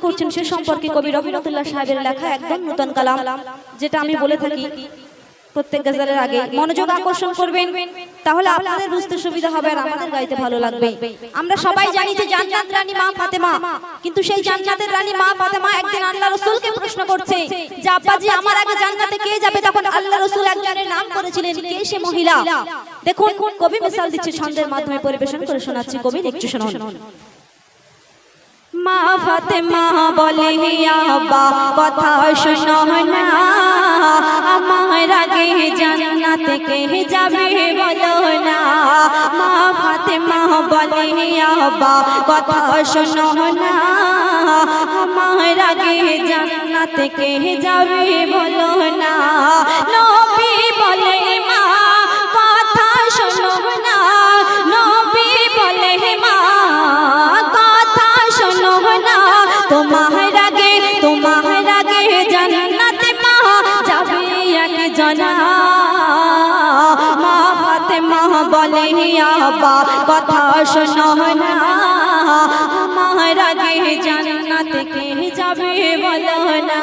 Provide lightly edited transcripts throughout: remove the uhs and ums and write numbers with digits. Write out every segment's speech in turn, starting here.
করছেন সে সম্পর্কে কবি রহমতুল্লাহ সাহেবের লেখা একদম নতুন কালাম, যেটা আমি বলে থাকি প্রত্যেক গজলের আগে মনোযোগ আকর্ষণ করবেন, তাহলে আপনাদের বুঝতে সুবিধা হবে আর আমাদের গাইতে ভালো লাগবে। আমরা সবাই জানি যে জান্নাত রানী মা ফাতেমা, কিন্তু সেই জান্নাতের রানী মা ফাতেমা একদিন আল্লাহ রাসূলকে প্রশ্ন করছে যে আব্বাজি আমার আগে জান্নাতে কে যাবে? তখন আল্লাহ রাসূল একজনের নাম করেছিলেন, কে সে মহিলা? দেখুন কবি মিসাল দিচ্ছে, ছন্দের মাধ্যমে পরিবেশন করে শোনাচ্ছি, কবি একটু শুনুন। মা ফাতেমা বলে আব্বা কথা শোনো না, আমার আগে জান্নাতে কে যাবে বলো না। মা ফাতেমা বলে আব্বা কথা শোনো না, আমার আগে জান্নাতে কে যাবে বলো না। নবী বলে মা কথা শোনো না, নবী বলে মা কথা শোনো না, তোমার আগে জান্নাতে মা যাবে একজনা। মা ফাতেমা বলে আব্বা কথা শোনো না, আমার আগে জান্নাতে কে যাবে বলো না।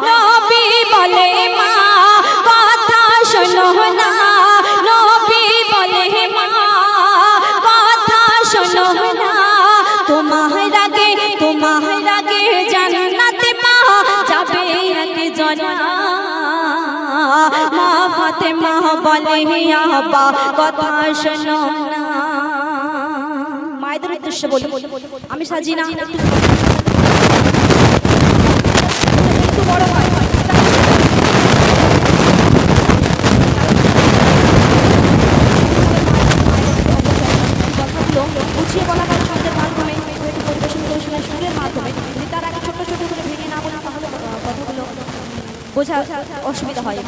নবী বলে মা কথা শোনো না, নবী বলে মা কথা শোনো না, তোমার আগে জান্নাতে মা যাবে একজনা। মা ফাতেমা বলে আব্বা কথা শোনো না। মায়েদের উদ্দেশ্যে বলি, আমি সাজিনা একটু বড় হয় বুঝিয়ে বলা হয় ছন্দের মাধ্যমে, পরিবেশন করে শোনায় সুরের মাধ্যমে। তার আগে ছোট ছোট করে ভেঙে না বলি তাহলে কথাগুলো বোঝা অসুবিধা হয়।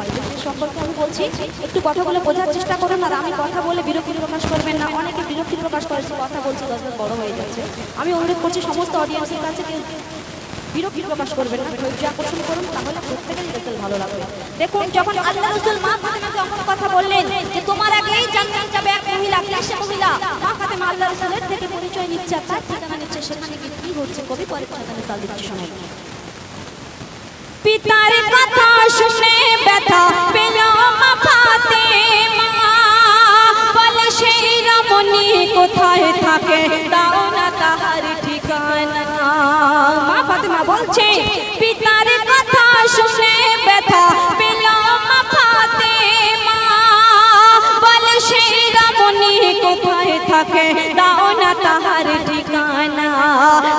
সম্পর্কে আমি বলছি, একটু কথাগুলো বোঝার চেষ্টা করুন। আর আমি কথা বলে বিরক্তি প্রকাশ করবেন না, অনেকে বিরক্তি প্রকাশ করেছে, কথা বলছি গজল বড় হয়ে যাচ্ছে। আমি অনুরোধ করছি সমস্ত অডিয়েন্সের কাছে কেউ বিরক্তি প্রকাশ করবেন না, ধৈর্য আকর্ষণ করুন, তাহলে প্রত্যেকেরই গজল ভালো লাগবে। দেখুন যখন আল্লাহ রাসূল মা ফাতেমাকে যখন কথা বললেন যে তোমার আগেই জান্নাত যাবে এক মহিলা, কে সে মহিলা? মা ফাতেমা আল্লাহ রাসূলের থেকে পরিচয় নিচ্ছে, তার ঠিকানা নিচ্ছে, সেখানে কি হচ্ছে কবি পরে ঠিকানা চাল দিচ্ছে শুনুন। পিতার কথা শুনে ব্যথা পেল মা ফাতেমা, বলে সেই রমণী কোথায় থাকে, দাও না তাহার ঠিকানা। মা ফাতেমা বলছে পিতার কথা শুনে ব্যথা পেল মা ফাতেমা, বলে সেই রমণী কোথায় থাকে, দাও না তাহার ঠিকানা।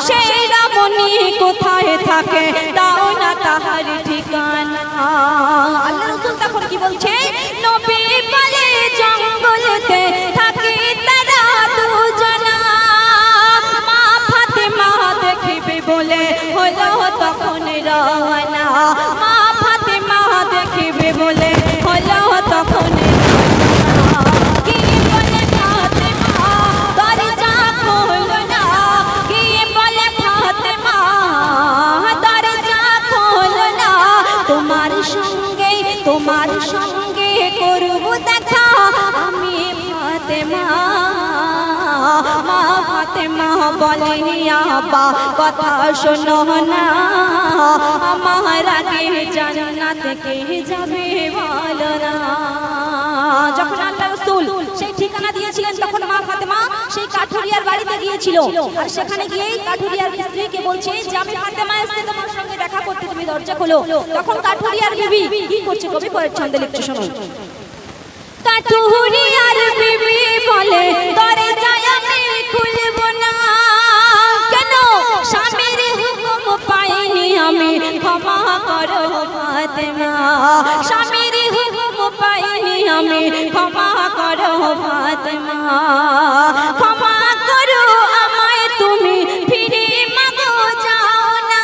সেই রমণী কোথায় থাকে, দাও না তাহার ঠিকানা। আল্লাহ রাসূল তখন কি বলছে? নবী বলে জঙ্গলতে থাকে তারা দুজনা, মা ফাতেমা দেখিবে বলে হলো তখন রওনা। মা ফাতেমা দেখিবে বলে হলো তখন তোমার সঙ্গে করব দেখা আমি ফাতেমা। মা ফাতেমা বলে আব্বা কথা শোনো না, আমার আগে জান্নাতে কে যাবে বলো না। যখন আল্লাহ রাসূল সেই ঠিকানা দিয়েছিলেন তখন মা ফাতেমা সেই কাঠুরিয়ার বাড়িতে গিয়েছিল, আর সেখানে গিয়েই কাঠুরিয়ার স্ত্রীকে বলছে যে আমি ফাতেমা এসেছি তোমার সঙ্গে দেখা করতে, তুমি দরজা খোলো। তখন কাঠুরিয়ার বিবি কি করছে কবি পরের ছন্দে লিখছে শুনুন। কাঠুরিয়ার বিবি বলে দরজায় আমি খুলব না, কেন স্বামীর হুকুম পাইনি আমি, ক্ষমা করো ফাতেমা। স্বামীর হুকুম পাইনি আমি, ক্ষমা করো ফাতেমা। ক্ষমা করো আমায় তুমি, ফিরে মাগো যাও না,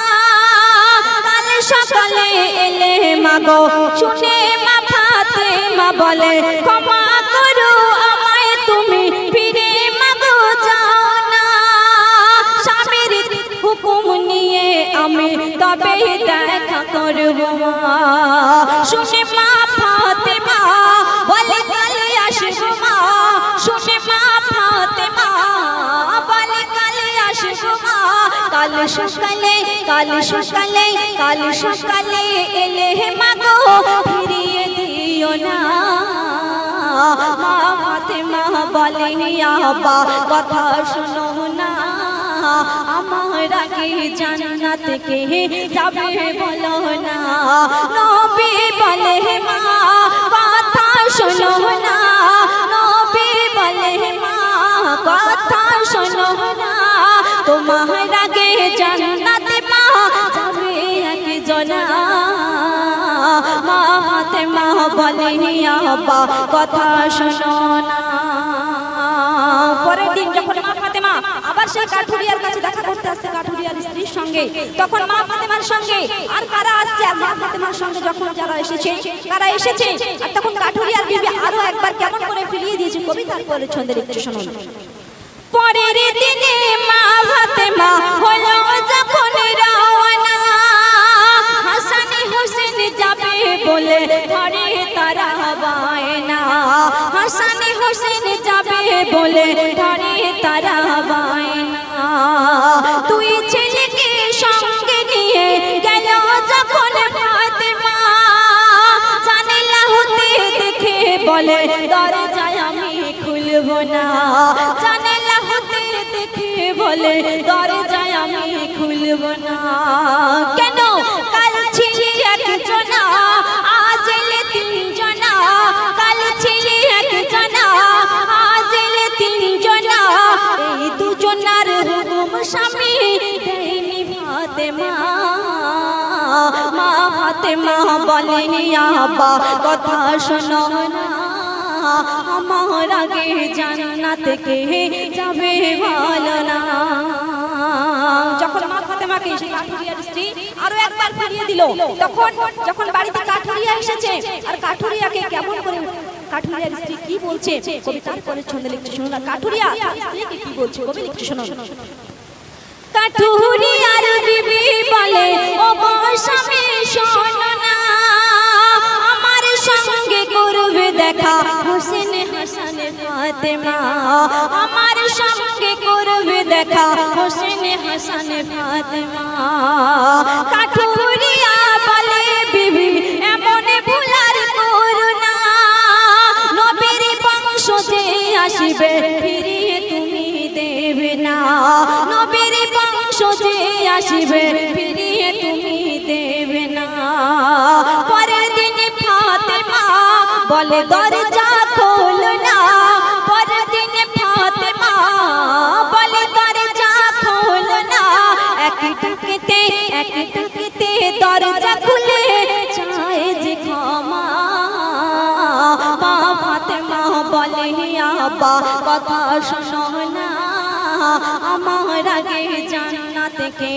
কাল সকালে এলে মাগো শুনে মা ফাতেমা বলে ক্ষমা করো আমায় তুমি, ফিরে মাগো যাও না, স্বামীর হুকুম নিয়ে আমি তবে দেখা করব। শুনে মা ফাতেমা বলে কালে আসব মা, শুনে মা ফাতেমা বলে কালে আসব মা, কাল সকালে কাল সকালে কাল সকালে এলে মাগো ফিরিয়ে দিও না মা ফাতেমা বলে আব্বা কথা শোনো না আমার আগে জান্নাত কে যাবে বলো না নবী বলে মা কথা শোনো না নবী বলে মা কথা শোনো না তোমার আগে জান্নাত মা যাবে একজনা মা ফাতেমা বলে আব্বা কথা শোনো না পরের দিন যখন মা ফাতেমা আবার সেই কাঠুরিয়ার কাছে দেখা করতে আসছে কাঠুরিয়ার স্ত্রীর সঙ্গে তখন মা ফাতেমার সঙ্গে আর কারা আসছে আর মা ফাতেমার সঙ্গে যখন যারা এসেছে কারা এসেছে আর তখন কাঠুরিয়ার বিবি আরো একবার কেমন করে ফিরিয়ে দিয়েছে কবিতার পরে ছন্দের একটু শুনুন পরের দিনে মা ফাতেমা হলো যখন রওনা হাসান হোসেন যাবে বলে ধরে তারা বায়না হাসান হোসেন যাবে বলে ধরে তারা বায়না তুই ছেলেকে সঙ্গে নিয়ে গেল যখন ফাতেমা জানালা হতে দেখে বলে দরজায় আমি খুলব না জানালা হতে দেখে বলে দরজায় আমি খুলব না কেন কাল ছিলি একজনা আজ এলে তিনজনা কাল ছিলি একজনা আজ এলে তিনজনা এই দুজনার হুকুম স্বামী দেয়নি ফাতেমা মা ফাতেমা বলে আব্বা কথা শোনো না আমার আগে জান্নাত কে যাবে বলো না যখন মা ফাতেমাকে সেই কাঠুরিয়ার স্ত্রী আরো একবার ফিরিয়ে দিল তখন যখন বাড়িতে কাঠুরিয়া এসেছে আর কাঠুরিয়াকে কেমন করে কাঠুরিয়ার স্ত্রী কি বলছে কবি তারপরে ছন্দে লিখতে শুনুন না কাঠুরিয়া স্ত্রীকে কি বলছে কবি লিখতে শুনুন কাঠুরিয়ার বিবি বলে ও গো স্বামী শোনো না আমার সঙ্গে করবে দেখা হোসেন হাসান ফাতেমা আমার সঙ্গে করবে দেখা হোসেন হাসান ফাতেমা কাঠুরিয়া বলে বিবি এমন ভুলার করো না নবীর বংশ যে আসবে ফিরিয়ে তুমি দেবে না নবীর বংশ যে আসবে ফিরিয়ে তুমি দেবে না পরের দিন ফাতেমা বলে দরজা খোল না পরের দিন ফাতেমা বলে দরজা খোল না এক টুকতে দরজা খুলে চায় যে ক্ষমা মা ফাতেমা বলে আব্বা কথা শোনো না আমার আগে জান্নাত কে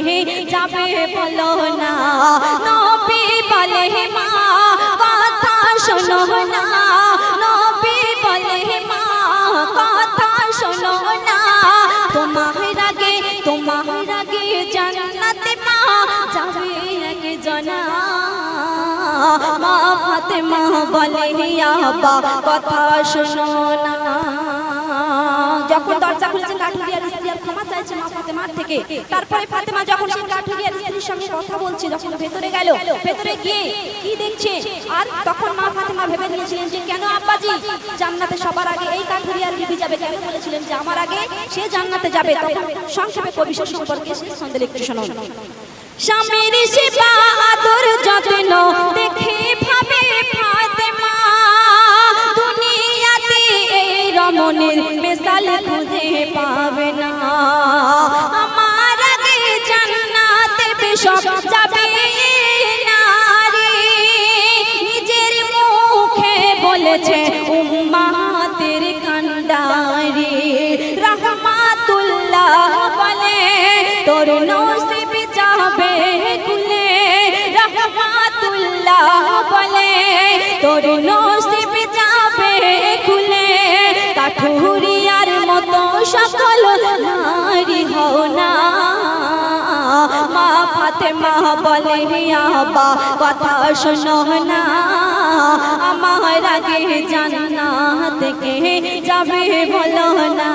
যাবে বলো না নবী বলে মা কথা শোনো না নবী বলে মা কথা শোনো না তোমার আগে জান্নাত মা যাবে একজনা মা ফাতেমা বলে আব্বা কথা শোনো না যখন দরজা খুলেছে কাঠুরিয়ার স্ত্রী আর ক্ষমা চাইছে মা ফাতেমার থেকে তারপরে ফাতেমা যখন সেই কাঠুরিয়ার স্ত্রীর সঙ্গে কথা বলছে যখন ভেতরে গেল ভেতরে গিয়ে কি দেখছে আর তখন মা ফাতেমা ভেবে নিয়েছিলেন যে কেন আব্বাজি জান্নাতে সবার আগে এই কাঠুরিয়ার বিবি যাবে কেন বলেছিলেন যে আমার আগে সে জান্নাতে যাবে তখন সংক্ষেপে কবি সম্পর্কে সেই ছন্দে লিখতে শোনো স্বামীর সেবা আদর যত্ন দেখে ভাবে ফাতেমা দুনিয়াতে এই রমণীর মিসাল খুঁজে পাবে না আমার আগে জান্নাতে সব যাবে নারী নিজের মুখে বলেছে উম্মাতের কান্ডারি রহমাতুল্লাহ বলে তোর নসিব যাবে খুলে রহমাতুল্লাহ বলে তোর নসিব যাবে খুলে কাঠুরিয়ার মতো সকল নারী হও না মা ফাতেমা বলে আবা কথা শোনো না আমার আগে জান্নাত কে যাবে বলো না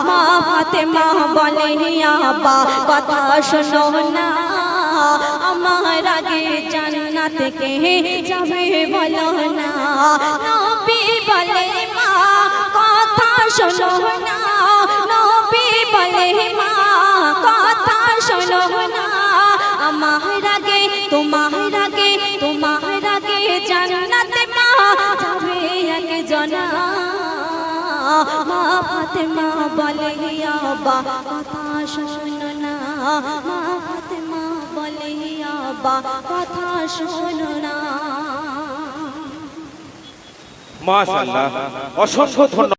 মা ফাতেমা বলে আবা কথা শোনো না আমার আগে জান্নাত কে যাবে বলো না নবী বলে মা কথা শোনো না নবী বলে মা কথা শোনো না আমার আগে তোমার আগে জান্নাতে মা যাবে একজনা মা ফাতেমা বলে আবা কথা শোনো না মা ফাতেমা বলে আবা কথা শোনো না। মাশাআল্লাহ, অসংখ্য ধন্যবাদ।